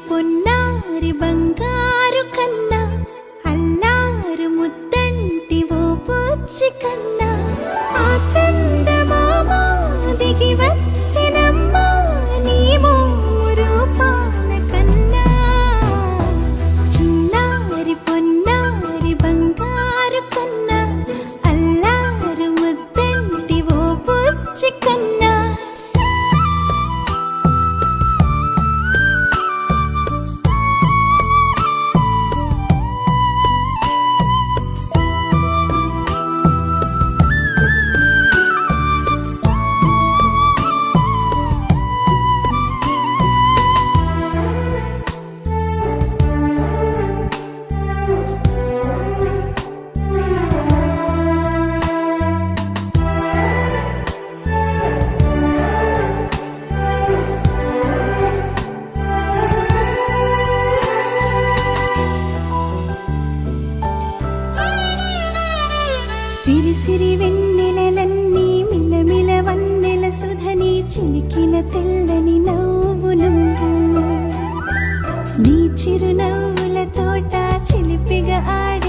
పొన్నారి బంగారు కన్నా అల్లారు ముద్దంటి ఓ పూచి కన్నా ఆ చందమామ దిగి వచ్చినమ్మా నీ రూపాన కన్నా చిన్నారి పొన్నారి బంగారు కన్నా అల్లారు ముద్దంటి ఓ పూచి కన్నా సిరి సిరి వెన్నెలలన్నీ మిలమిల వన్నెల సుధని చిలికిన తెల్లని నవ్వు నువ్వు నీ చిరునవ్వుల తోట చిలిపిగా ఆడి